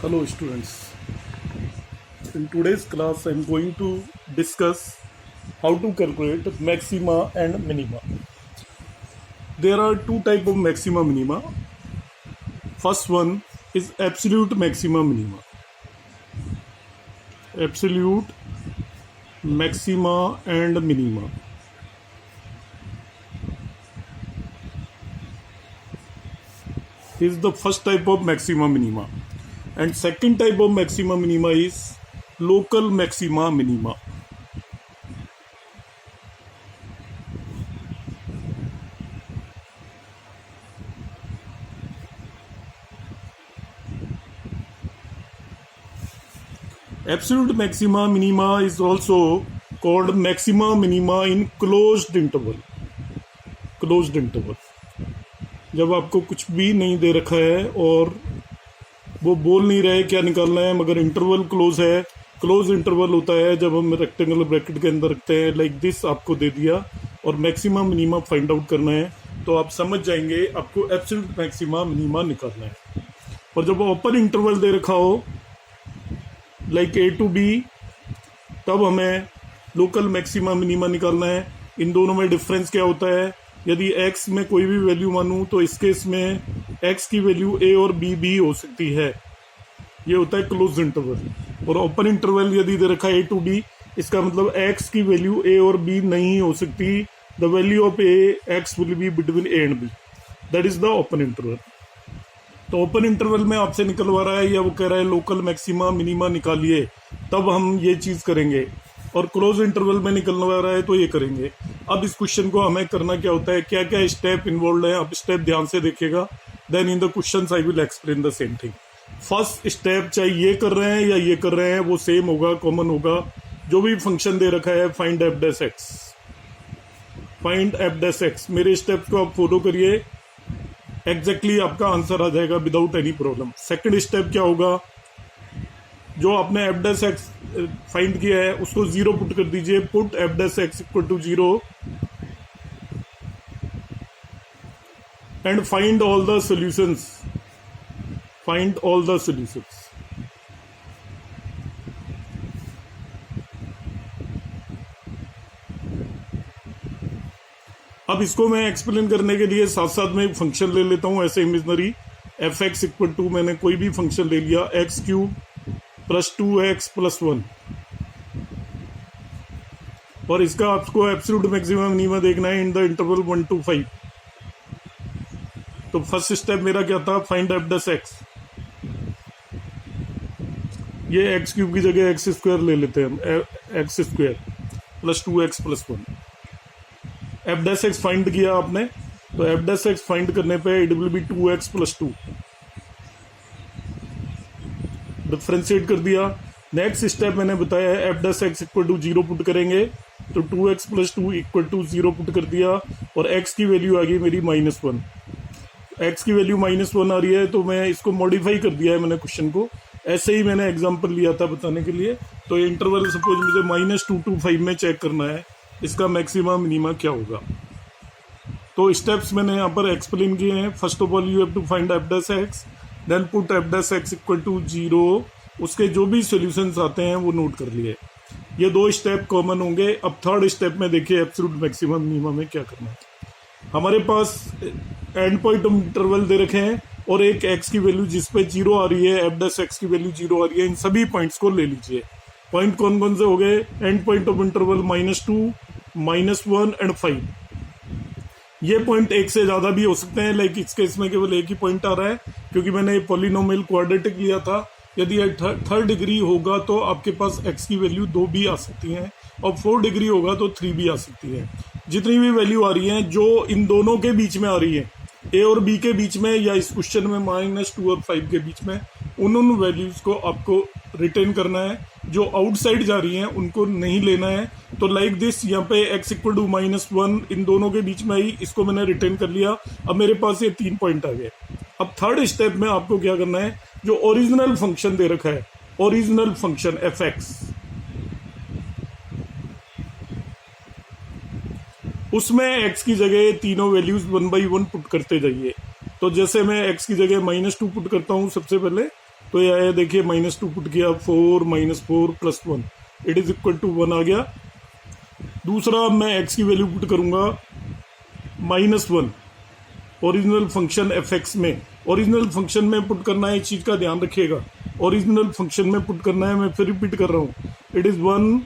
Hello students. In today's class I am going to discuss how to calculate maxima and minima. There are two types of maxima minima. First one is absolute maxima minima. Absolute maxima and minima. Is the first type of maxima minima. And second type of maxima minima is local maxima minima. Absolute maxima minima is also called maxima minima in closed interval. Closed interval. जब आपको कुछ भी नहीं दे रखा है और वो बोल नहीं रहे क्या निकालना है, मगर इंटरवल क्लोज है. क्लोज इंटरवल होता है जब हम रेक्टेंगुलर ब्रैकेट के अंदर रखते हैं. लाइक दिस आपको दे दिया और मैक्सिमा मिनिमा फाइंड आउट करना है, तो आप समझ जाएंगे आपको एब्सोल्यूट मैक्सिमा मिनिमा निकालना है. और जब ओपन इंटरवल दे रखा हो लाइक ए टू बी, तब हमें लोकल मैक्सिमा मिनिमा निकालना है. इन दोनों में डिफरेंस क्या होता है, यदि x में कोई भी वैल्यू मानूं तो इस केस में x की वैल्यू a और b भी हो सकती है. ये होता है क्लोज इंटरवल. और ओपन इंटरवल यदि दे रखा है a टू b, इसका मतलब x की वैल्यू a और b नहीं हो सकती. The value of a x will be between a and b. That is the open interval. तो ओपन इंटरवल में आपसे निकलवा रहा है या वो कह रहा है लोकल मैक्सिमा मिनिमा निकालिए, तब हम ये चीज़ करेंगे. और क्लोज इंटरवल में निकलवा रहा है तो ये करेंगे. अब इस क्वेश्चन को हमें करना क्या होता है, क्या क्या स्टेप इन्वॉल्व है, आप स्टेप ध्यान से देखिएगा. Then in the questions I will explain the same thing. First step चाहे ये कर रहे हैं या ये कर रहे हैं वो सेम होगा, कॉमन होगा. जो भी फंक्शन दे रखा है find F dash X, find F dash x, मेरे स्टेप्स को आप फॉलो करिए, एग्जैक्टली आपका आंसर आ जाएगा without any problem. Second step क्या होगा, जो आपने एफ डैश एक्स फाइंड किया है उसको जीरो पुट कर दीजिए. Put F dash x equal to zero and find all the solutions. Find all the solutions. अब इसको मैं एक्सप्लेन करने के लिए साथ साथ में एक फंक्शन ले लेता हूं ऐसे imaginary. F X equal to, मैंने कोई भी फंक्शन ले लिया, x cube plus 2x plus 1, और इसका आपको एब्सोल्यूट मैक्सिमम मिनिमा देखना है इन द इंटरवल 1 to 5. तो फर्स्ट स्टेप मेरा क्या था, फाइंड एफ डैश एक्स. ये एक्स क्यूब की जगह एक्स स्क्वायर ले लेते हैं हम, X square plus 2x plus 1. F dash X find किया आपने, तो एफ डैश एक्स फाइंड करने पे it will be 2x plus 2. Differentiate कर दिया. नेक्स्ट स्टेप मैंने बताया है F dash x equal to zero put करेंगे, तो 2x plus 2 equal to zero put कर दिया और x की वैल्यू आ गई मेरी -1. x की वैल्यू -1 आ रही है तो मैं इसको मॉडिफाई कर दिया है मैंने क्वेश्चन को. ऐसे ही मैंने एग्जांपल लिया था बताने के लिए. तो ये इंटरवल सपोज मुझे -2 to 5 में चेक करना है, इसका मैक्सिमा मिनिमा क्या होगा. तो स्टेप्स मैंने यहाँ पर एक्सप्लेन किए हैं. First of all you have to find F dash X, then put F dash x equal to zero. उसके जो भी सॉल्यूशंस आते हैं वो नोट कर लिए. ये दो स्टेप कॉमन होंगे. अब थर्ड स्टेप में देखिए एब्सोल्यूट मैक्सिमम मिनिमम में क्या करना है. हमारे पास एंड पॉइंट ऑफ इंटरवल दे रखे हैं और एक एक्स की वैल्यू जिस पे जीरो आ रही है, एफ डैश एक्स की वैल्यू जीरो आ रही है. इन सभी पॉइंट्स को ले लीजिए. पॉइंट कौन कौन से हो गए, and point of interval -2, -1 and 5. ये पॉइंट एक से ज़्यादा भी हो सकते हैं. लाइक इस केस में केवल एक ही पॉइंट आ रहा है क्योंकि मैंने पॉलिनोमियल क्वाड्रेटिक लिया था. यदि थर्ड डिग्री होगा तो आपके पास x की वैल्यू 2 भी आ सकती हैं और 4 डिग्री होगा तो 3 भी आ सकती है. जितनी भी वैल्यू आ रही हैं जो इन दोनों के बीच में आ रही है, a और b के बीच में या इस क्वेश्चन में -2 और 5 के बीच में, उन वैल्यूज़ को आपको रिटेन करना है. जो आउटसाइड जा रही हैं उनको नहीं लेना है. तो लाइक दिस यहाँ पे x इक्वल टू -1 इन दोनों के बीच में आई, इसको मैंने रिटेन कर लिया. अब मेरे पास ये 3 पॉइंट आ गए. अब थर्ड स्टेप में आपको क्या करना है, जो ओरिजिनल फंक्शन दे रखा है, ओरिजिनल फंक्शन एफ एक्स, उसमें x की जगह तीनों वैल्यूज 1 by 1 पुट करते जाइए. तो जैसे मैं x की जगह -2 पुट करता हूँ सबसे पहले, तो ये आया देखिए -2 पुट किया 4 -4 + 1 इट इज इक्वल टू 1 आ गया। दूसरा मैं x की वैल्यू पुट करूंगा -1 ओरिजिनल फंक्शन f(x) में। ओरिजिनल फंक्शन में पुट करना है, इस चीज़ का ध्यान रखिएगा, ओरिजिनल फंक्शन में पुट करना है। मैं फिर रिपीट कर रहा हूँ, it is 1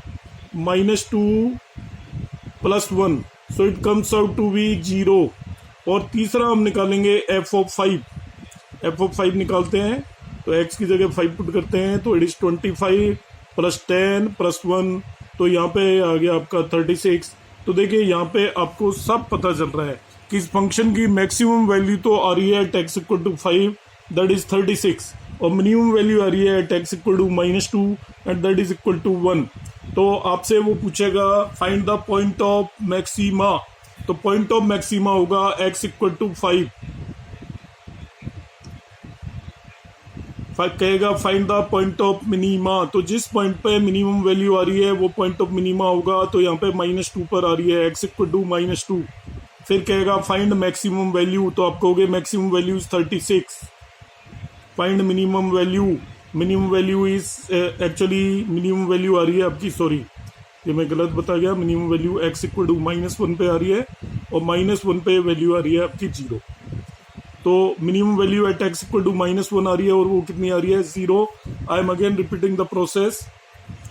-2 + 1 so it comes out to be 0। और तीसरा हम निकालेंगे f(5). f(5) निकालते हैं तो x की जगह 5 पुट करते हैं तो इट इज़ 25 + 10 + 1 तो यहाँ पे आ गया आपका 36। तो देखिए यहाँ पे आपको सब पता चल रहा है कि इस फंक्शन की मैक्सिमम वैल्यू तो आ रही है x = 5 दैट इज 36 और मिनिमम वैल्यू आ रही है x = -2 and that is equal to 1। तो आपसे वो पूछेगा find the point of maxima, तो पॉइंट ऑफ मैक्सिमा होगा x = 5। कहेगा find the point of minima, तो जिस पॉइंट पे मिनिमम वैल्यू आ रही है वो पॉइंट ऑफ मिनिमा होगा। तो यहाँ पे -2 पर आ रही है x = -2। फिर कहेगा फाइंड मैक्सिमम वैल्यू, तो आप कहोगे maximum value is 36। Find minimum value, minimum value is actually minimum value आ रही है आपकी, सॉरी ये मैं गलत बता गया, मिनिमम वैल्यू x = -1 पे आ रही है और -1 पे वैल्यू आ रही है आपकी 0। तो मिनिमम वैल्यू एट x = -1 आ रही है और वो कितनी आ रही है 0। I am again repeating the process.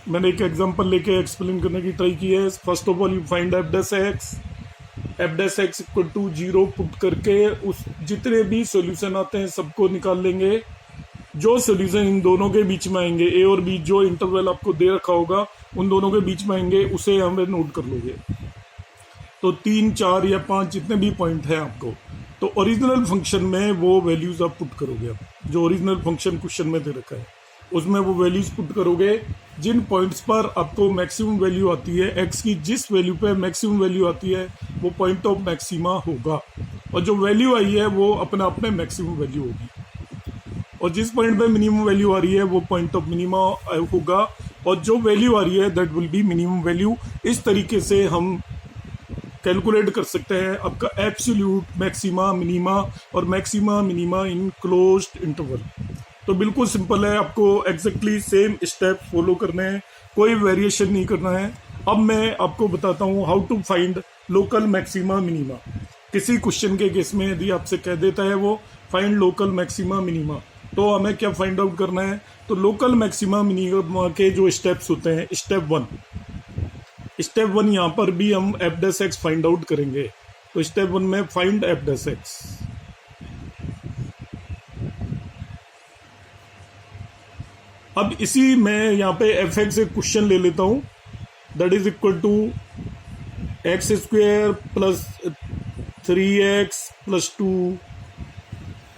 मैंने एक एग्जांपल लेके एक्सप्लेन करने की ट्राई की है। First of all you find f(x) = 0 put करके उस जितने भी सॉल्यूशन आते हैं सबको निकाल लेंगे। जो सॉल्यूशन इन दोनों के बीच में आएंगे a और b, जो इंटरवल आपको दे रखा होगा उन दोनों के बीच में आएंगे, उसे हमें नोट कर लोगे। तो 3, 4 या 5 जितने भी पॉइंट हैं आपको, तो ओरिजिनल फंक्शन में वो वैल्यूज आप पुट करोगे। आप जो ओरिजिनल फंक्शन क्वेश्चन में दे रखा है उसमें वो वैल्यूज पुट करोगे जिन पॉइंट्स पर आपको मैक्सिमम वैल्यू आती है। x की जिस वैल्यू पे मैक्सिमम वैल्यू आती है वो पॉइंट ऑफ मैक्सिमा होगा और जो वैल्यू आई है वो अपने आप में मैक्सिमम वैल्यू होगी। और जिस पॉइंट पे मिनिमम वैल्यू आ रही है वो पॉइंट ऑफ मिनिमा होगा और जो वैल्यू आ रही है that will be minimum value. इस तरीके से हम कैलकुलेट कर सकते हैं आपका एब्सोल्यूट मैक्सिमा मिनिमा और maxima minima in closed interval. तो बिल्कुल सिंपल है, आपको एग्जैक्टली सेम स्टेप फॉलो करने हैं, कोई वेरिएशन नहीं करना है। अब मैं आपको बताता हूँ how to find local maxima minima. किसी क्वेश्चन के केस में यदि आपसे कह देता है वो फाइंड लोकल मैक्सिमा मिनिमा, तो हमें क्या फाइंड आउट करना है। तो लोकल मैक्सिमा मिनिमा के जो स्टेप्स होते हैं, स्टेप 1 यहाँ पर भी हम f(x) फाइंड आउट करेंगे। तो स्टेप 1 में फाइंड f(x). अब इसी में यहाँ पे f(x) एक क्वेश्चन ले लेता हूँ, that is equal to x² + 3x + 2।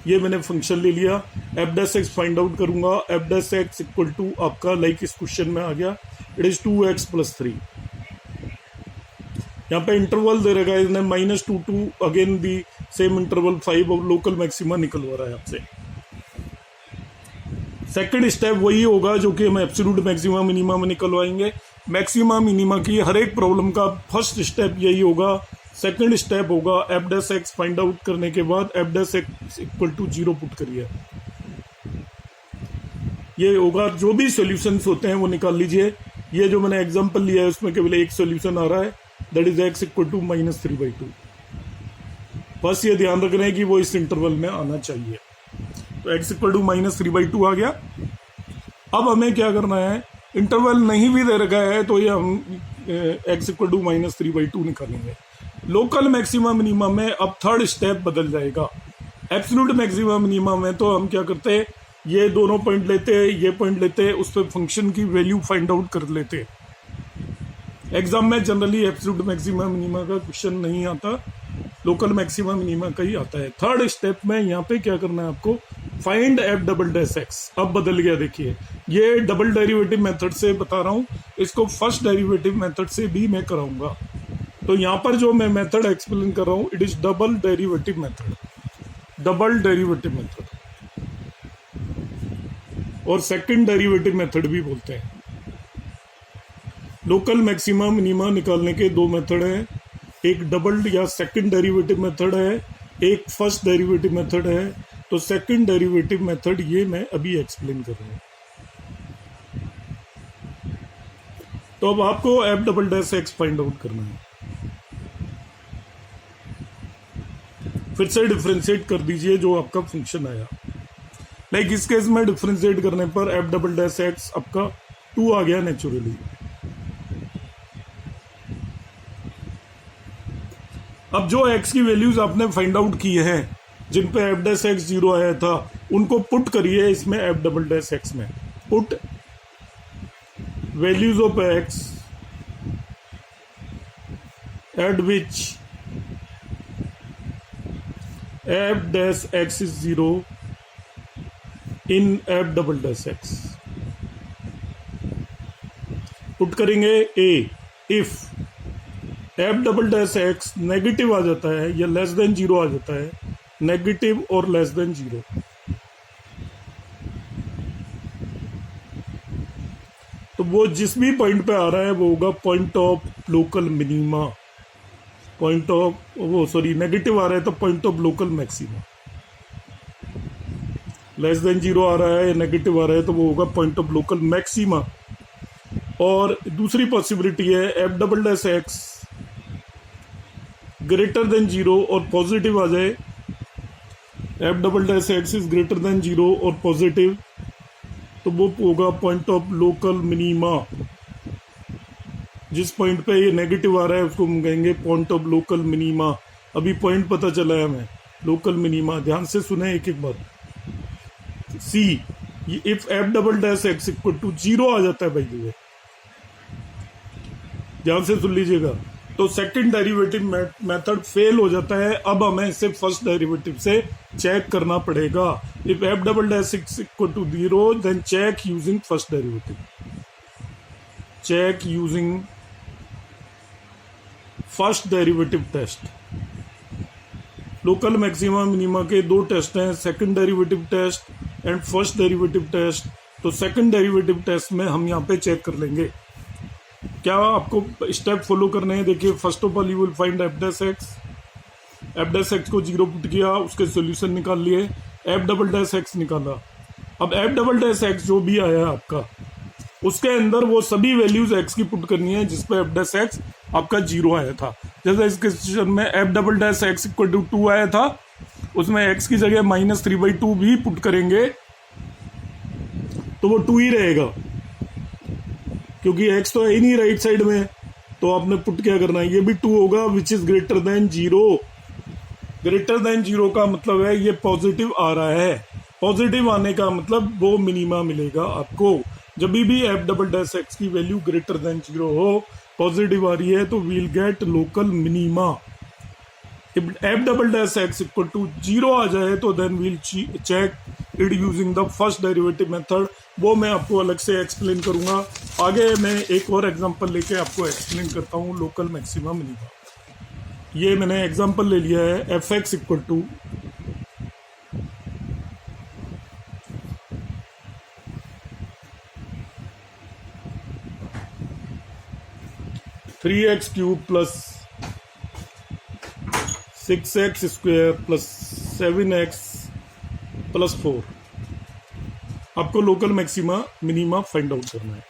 ये मैंने फंक्शन ले लिया। f(x) फाइंड आउट करूंगा। f(x) इक्वल टू आपका लाइक इस क्वेश्चन में आ गया, इट इज 2x + 3। यहाँ पे इंटरवल दे रखा है इसने -2 to again the same interval 5 और लोकल मैक्सिमा निकलवा रहा है आपसे। सेकंड स्टेप वही होगा जो कि हम एब्सोल्यूट मैक्सिमा मिनिमा में निकलवाएंगे। मैक्सिमा मिनिमा की हर एक प्रॉब्लम का फर्स्ट स्टेप यही होगा। सेकंड स्टेप होगा f(x) फाइंड आउट करने के बाद f(x) = 0 पुट करिए। ये होगा, जो भी सॉल्यूशंस होते हैं वो निकाल लीजिए। ये जो मैंने एग्जांपल लिया है उसमें केवल एक सॉल्यूशन आ रहा है, दैट इज x = -3/2। बस ये ध्यान रख रहे हैं कि वो इस इंटरवल में आना चाहिए। तो x = -3/2 आ गया। अब हमें क्या करना है, इंटरवल नहीं भी दे रखा है तो ये हम x = -3/2 निकालेंगे। लोकल मैक्सिमा मिनिमा में अब थर्ड स्टेप बदल जाएगा। एब्सोल्यूट मैक्सिमा मिनिमा में तो हम क्या करते हैं, ये दोनों पॉइंट लेते हैं, ये पॉइंट लेते हैं, उस पर फंक्शन की वैल्यू फाइंड आउट कर लेते हैं। एग्जाम में जनरली एब्सोल्यूट मैक्सिमा मिनिमा का क्वेश्चन नहीं आता, लोकल मैक्सिमा मिनिमा का ही आता है। थर्ड स्टेप में यहाँ पे क्या करना है आपको, फाइंड f(x). अब बदल गया, देखिए ये डबल डेरिवेटिव मेथड से बता रहा हूँ, इसको फर्स्ट डेरिवेटिव मेथड से भी मैं कराऊंगा। तो यहाँ पर जो मैं मेथड एक्सप्लेन कर रहा हूँ it is double derivative method, double derivative method और सेकंड डेरिवेटिव मेथड भी बोलते हैं। लोकल मैक्सिमा मिनिमा निकालने के दो मेथड हैं, एक डबल या सेकंड डेरिवेटिव मेथड है, एक फर्स्ट डेरिवेटिव मेथड है। तो सेकंड डेरिवेटिव मेथड ये मैं अभी एक्सप्लेन कर रहा हूँ। तो अब आपको F double dash X find out करना है। फिर से डिफ्रेंशिएट कर दीजिए जो आपका फंक्शन आया। लाइक इस केस में डिफ्रेंशिएट करने पर एफ डबल डैश एक्स आपका 2 आ गया नेचुरली। अब जो एक्स की वैल्यूज आपने फाइंड आउट की हैं जिन पे एफ डैश एक्स 0 आया था उनको पुट करिए इसमें एफ डबल डैश एक्स में। Put values of x at which f dash x is 0 in f double dash x. Put करेंगे a if F double dash x negative आ जाता है या लेस देन 0 आ जाता है, नेगेटिव और लेस देन 0, तो वो जिस भी पॉइंट पे आ रहा है वो होगा point of local minima. Point of वो सॉरी नेगेटिव आ रहा है तो point of local maxima. Less than 0 आ रहा है या नेगेटिव आ रहा है तो वो होगा पॉइंट ऑफ लोकल मैक्सिमा। और दूसरी पॉसिबिलिटी है F double dash x greater than 0 और पॉजिटिव आ जाए। F double dash x is greater than 0 और पॉजिटिव, तो वो होगा पॉइंट ऑफ लोकल मिनिमा। जिस पॉइंट पे ये नेगेटिव आ रहा है उसको हम कहेंगे पॉइंट ऑफ लोकल मिनिमा। अभी पॉइंट पता चला है हमें, लोकल मिनिमा। ध्यान से सुने एक एक बार। See if F double dash x equal to 0 आ जाता है भाई, ध्यान से सुन लीजिएगा, तो सेकंड डेरिवेटिव मेथड फेल हो जाता है। अब हमें इसे फर्स्ट डेरिवेटिव से चेक करना पड़ेगा। If F double dash x equal to 0 then check using first derivative. Check using first derivative test. Local maxima minima के 2 टेस्ट हैं, second derivative test and first derivative test. तो second derivative test में हम यहाँ पे check कर लेंगे। क्या आपको स्टेप फॉलो करने हैं? देखिए, first of all you will find F dash x. F dash x को 0 पुट किया, उसके सॉल्यूशन निकाल लिए, एफ डबल डैश एक्स निकाला। अब एफ डबल डैश एक्स जो भी आया आपका, उसके अंदर वो सभी वैल्यूज एक्स की पुट करनी है जिस पे एफ डैश एक्स आपका 0 आया था। जैसे इस क्वेश्चन में F double dash x equal to 2 आया था, उसमें एक्स की जगह -3/2 भी पुट करेंगे तो वो 2 ही रहेगा, क्योंकि x तो है ही नहीं राइट साइड में। तो आपने पुट क्या करना है, ये भी 2 होगा which is greater than 0। Greater than 0 का मतलब है ये पॉजिटिव आ रहा है। पॉजिटिव आने का मतलब वो मिनिमा मिलेगा आपको। जब भी एफ डबल डैश एक्स की वैल्यू ग्रेटर देन 0 हो, पॉजिटिव आ रही है, तो we'll get local minima. F double dash x equal to 0 आ जाए तो then we'll check it using the first derivative method. वो मैं आपको अलग से एक्सप्लेन करूंगा आगे। मैं एक और एग्जांपल लेके आपको एक्सप्लेन करता हूँ लोकल मैक्सिमा मिनिमा। ये मैंने एग्जांपल ले लिया है, F X equal to three X cube plus 6x square plus 7x plus 4। आपको local maxima minima find out करना है।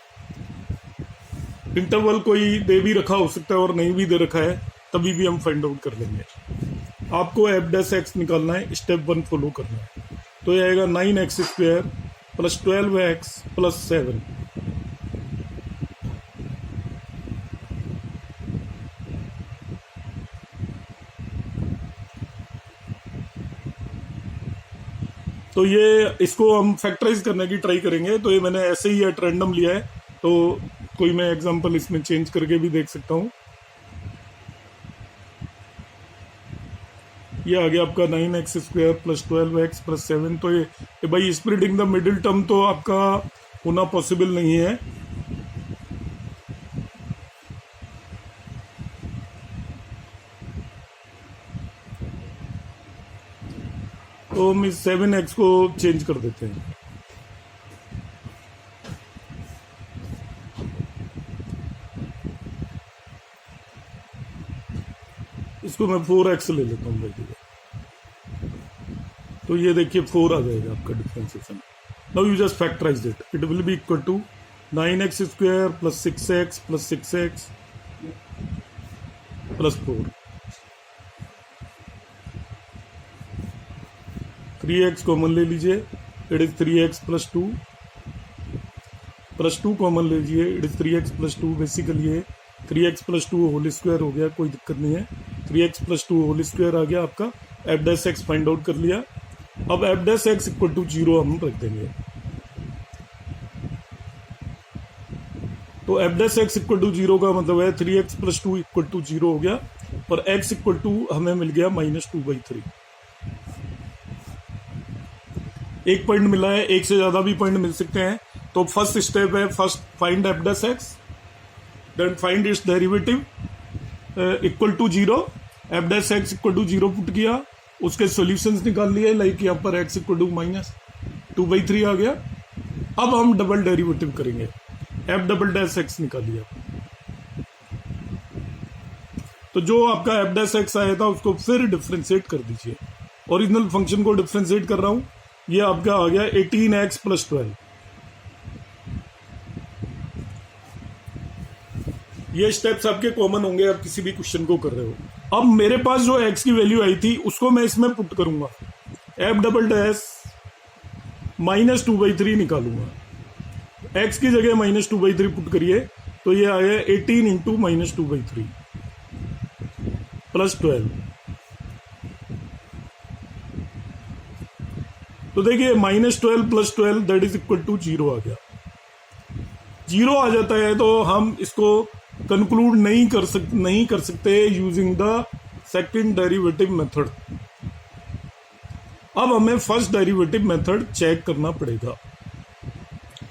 इंटरवल कोई दे भी रखा हो सकता है और नहीं भी दे रखा है, तभी भी हम फाइंड आउट कर लेंगे। आपको एफ डैश एक्स निकालना है, स्टेप 1 फॉलो करना है। तो ये आएगा 9x square plus 12x plus 7। तो ये इसको हम फैक्टराइज करने की ट्राई करेंगे। तो ये मैंने ऐसे ही एट रैंडम लिया है, तो कोई मैं एग्जांपल इसमें चेंज करके भी देख सकता हूँ। ये आ गया आपका 9x square plus 12x plus 7। तो ये भाई स्प्लिटिंग द मिडिल टर्म तो आपका होना पॉसिबल नहीं है। तो हम इस 7x को चेंज कर देते हैं। इसको मैं 4x ले लेता हूँ भाई। तो ये देखिए 4 आ जाएगा आपका differentiation. Now you just factorise it, it will be equal to 9x square plus 6x plus 6x प्लस 4, 3x कॉमन ले लीजिए, it is 3x plus two common ले लीजिए, it is 3x plus 2। Basically ये 3x प्लस 2 होल स्क्वायर हो गया, कोई दिक्कत नहीं है। 3x प्लस 2 होल स्क्वायर आ गया आपका। F dash X find out कर लिया। अब F dash x equal to 0 हम रख देंगे। तो F dash x equal to 0 का मतलब है 3x प्लस 2 इक्वल टू 0 हो गया, और x इक्वल टू हमें मिल गया -2/3। एक पॉइंट मिला है, एक से ज्यादा भी पॉइंट मिल सकते हैं। तो फर्स्ट स्टेप है, first find F dash X, then find its derivative equal to 0। F dash x equal to 0 put किया, उसके सॉल्यूशंस निकाल लिए, लाइक यहाँ पर x इक्वल टू -2/3 आ गया। अब हम डबल डेरिवेटिव करेंगे, एफ डबल डैश एक्स निकालिए। तो जो आपका एफ डैश एक्स आया था उसको फिर डिफ्रेंशिएट कर दीजिए। ओरिजिनल फंक्शन को डिफ्रेंशिएट कर रहा हूं, ये आपका आ गया 18x प्लस 12। ये स्टेप्स आपके कॉमन होंगे, आप किसी भी क्वेश्चन को कर रहे हो। अब मेरे पास जो x की वैल्यू आई थी उसको मैं इसमें पुट करूंगा, एफ डबल डैश -2/3 निकालूंगा। x की जगह -2/3 पुट करिए, तो ये आ गया 18 इंटू -2/3 प्लस 12। तो देखिए -12 plus 12 that is equal to 0 आ गया। 0 आ जाता है तो हम इसको कंक्लूड नहीं कर सकते using the second derivative method. अब हमें फर्स्ट डेरिवेटिव मेथड चेक करना पड़ेगा।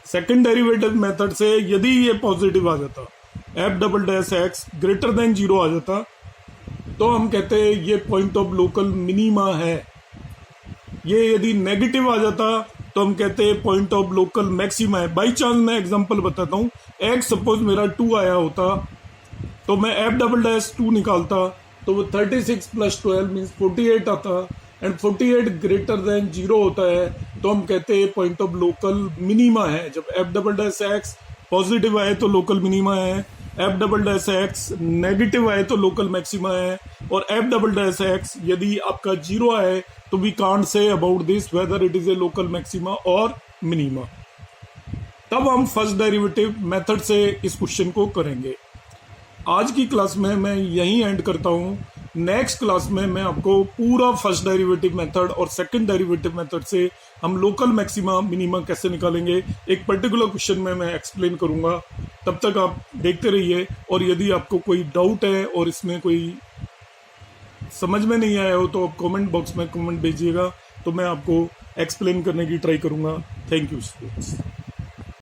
सेकंड डेरिवेटिव मेथड से यदि ये पॉजिटिव आ जाता, F double dash x greater than 0 आ जाता, तो हम कहते हैं ये पॉइंट ऑफ लोकल मिनिमा है। ये यदि नेगेटिव आ जाता तो हम कहते हैं पॉइंट ऑफ लोकल मैक्सिमा है। बाई चांस मैं एग्जांपल बताता हूँ, एक्स सपोज मेरा 2 आया होता, तो मैं एफ डबल डैश 2 निकालता, तो वो 36 प्लस 12 मीन्स 48 आता, एंड 48 ग्रेटर देन 0 होता है, तो हम कहते हैं पॉइंट ऑफ लोकल मिनिमा है। जब F double dash x positive आए तो लोकल मिनिमा है, F double dash x negative आए तो लोकल मैक्सिमा है, और एफ डबल डैश एक्स यदि आपका 0 आए तो we can't say about this whether it is a local maxima और मिनिमा। तब हम फर्स्ट डेरिवेटिव मेथड से इस क्वेश्चन को करेंगे। आज की क्लास में मैं यहीं एंड करता हूं। नेक्स्ट क्लास में मैं आपको पूरा फर्स्ट डेरिवेटिव मेथड और सेकंड डेरिवेटिव मेथड से हम लोकल मैक्सिमा मिनिमा कैसे निकालेंगे एक पर्टिकुलर क्वेश्चन में मैं एक्सप्लेन करूंगा। तब तक आप देखते रहिए, और यदि आपको कोई डाउट है और इसमें कोई समझ में नहीं आया हो तो आप कमेंट बॉक्स में कमेंट भेजिएगा, तो मैं आपको एक्सप्लेन करने की ट्राई करूंगा। Thank you students.